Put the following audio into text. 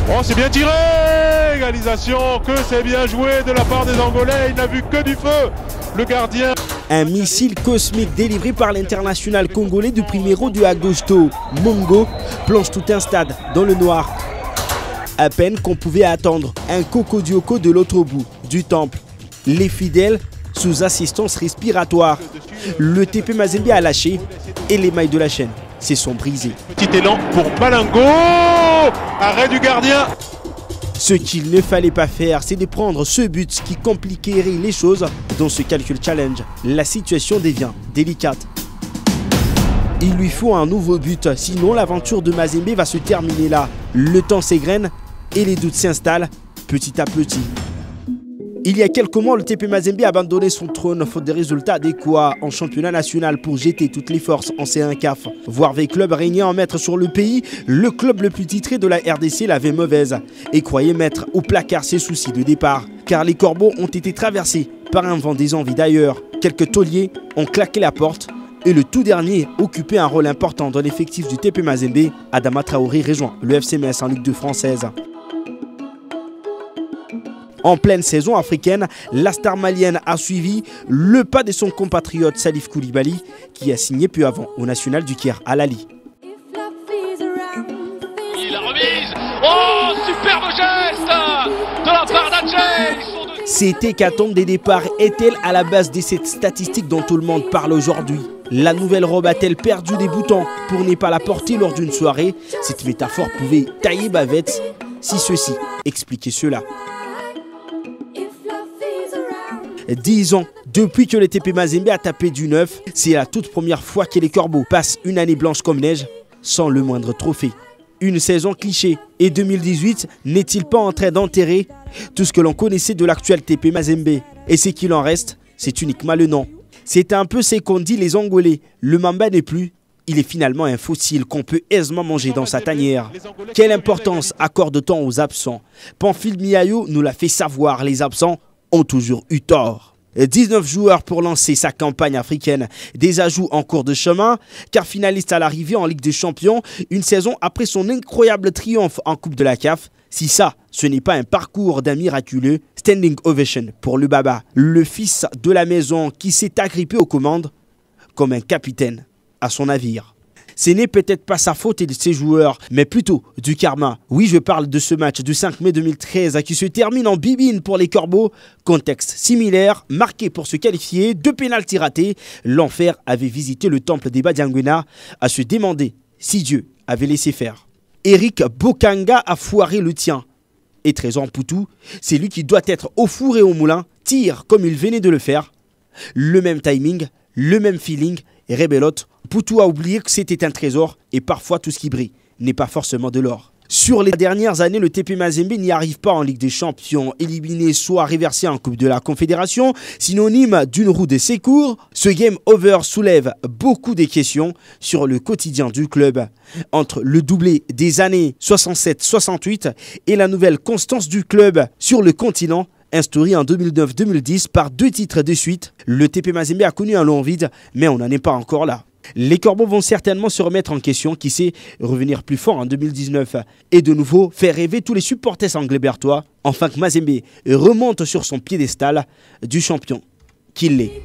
Oh, c'est bien tiré! Égalisation, que c'est bien joué de la part des Angolais. Il n'a vu que du feu, le gardien. Un missile cosmique délivré par l'international congolais du Primeiro de Agosto, Mongo, plonge tout un stade dans le noir. À peine qu'on pouvait attendre un Cocodioko de l'autre bout du temple. Les fidèles sous assistance respiratoire. Le TP Mazembe a lâché et les mailles de la chaîne se sont brisées. Petit élan pour Balango. Arrêt du gardien. Ce qu'il ne fallait pas faire, c'est de prendre ce but qui compliquerait les choses dans ce calcul challenge. La situation devient délicate. Il lui faut un nouveau but, sinon l'aventure de Mazembe va se terminer là. Le temps s'égrène et les doutes s'installent petit à petit. Il y a quelques mois, le TP Mazembe a abandonné son trône faute de résultats adéquats en championnat national pour jeter toutes les forces en C1 CAF. Voir les clubs régner en maître sur le pays, le club le plus titré de la RDC l'avait mauvaise et croyait mettre au placard ses soucis de départ. Car les Corbeaux ont été traversés par un vent des envies d'ailleurs. Quelques tauliers ont claqué la porte et le tout dernier occupait un rôle important dans l'effectif du TP Mazembe. Adama Traoré rejoint le FC Metz en Ligue 2 française. En pleine saison africaine, la star malienne a suivi le pas de son compatriote Salif Koulibaly qui a signé peu avant au National du Caire Al Ahly. La remise. Oh, superbe geste de la part d'Adjei. Cette hécatombe des départs est-elle à la base de cette statistique dont tout le monde parle aujourd'hui? La nouvelle robe a-t-elle perdu des boutons pour ne pas la porter lors d'une soirée? Cette métaphore pouvait tailler bavette si ceci expliquait cela. 10 ans depuis que le TP Mazembe a tapé du neuf, c'est la toute première fois que les Corbeaux passent une année blanche comme neige sans le moindre trophée. Une saison cliché et 2018 n'est-il pas en train d'enterrer tout ce que l'on connaissait de l'actuel TP Mazembe? Et ce qu'il en reste, c'est uniquement le nom. C'est un peu ce qu'ont dit les Angolais, le Mamba n'est plus, il est finalement un fossile qu'on peut aisément manger dans sa tanière. Quelle importance accorde-t-on aux absents? Pamphile Miayo nous l'a fait savoir, les absents ont toujours eu tort. 19 joueurs pour lancer sa campagne africaine. Des ajouts en cours de chemin, car finaliste à l'arrivée en Ligue des Champions, une saison après son incroyable triomphe en Coupe de la CAF. Si ça, ce n'est pas un parcours d'un miraculeux, standing ovation pour le Baba, le fils de la maison qui s'est agrippé aux commandes comme un capitaine à son navire. Ce n'est peut-être pas sa faute et de ses joueurs, mais plutôt du karma. Oui, je parle de ce match du 5 mai 2013 qui se termine en bibine pour les Corbeaux. Contexte similaire, marqué pour se qualifier, 2 pénaltys ratés. L'enfer avait visité le temple des Badiangwena à se demander si Dieu avait laissé faire. Eric Bokanga a foiré le tien. Et Trésor Poutou, c'est lui qui doit être au four et au moulin, tire comme il venait de le faire. Le même timing, le même feeling, et rebelote. Poutou a oublié que c'était un trésor et parfois tout ce qui brille n'est pas forcément de l'or. Sur les dernières années, le TP Mazembe n'y arrive pas en Ligue des Champions, éliminé soit réversé en Coupe de la Confédération, synonyme d'une roue de secours. Ce game over soulève beaucoup de questions sur le quotidien du club. Entre le doublé des années 67-68 et la nouvelle constance du club sur le continent, instauré en 2009-2010 par 2 titres de suite, le TP Mazembe a connu un long vide, mais on n'en est pas encore là. Les Corbeaux vont certainement se remettre en question, qui sait revenir plus fort en 2019 et de nouveau faire rêver tous les supporters anglais-bertois, enfin que Mazembe remonte sur son piédestal du champion qu'il est.